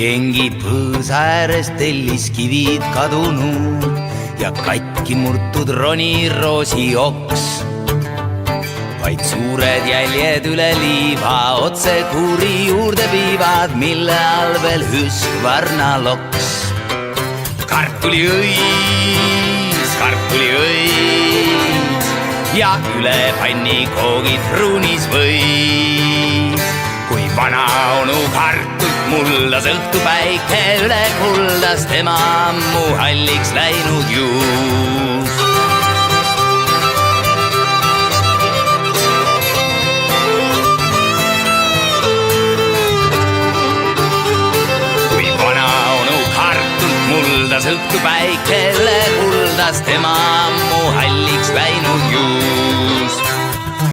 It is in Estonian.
keegi põõsa ääres telliskivid kadunud ja katki murtud roniroosi oks. Vaid suured jäljed üle liiva otse kuuri juurde viivad, mille all veel hüskvarna loks. Kartuliõis ja üle panni koogid pruunis võis. Kui vana onu kartult mullas õhtu päike üle kuldas tema ammu halliks läinud juus. Kui vana onu kartult muldas õhtu päike üle kuldas tema ammu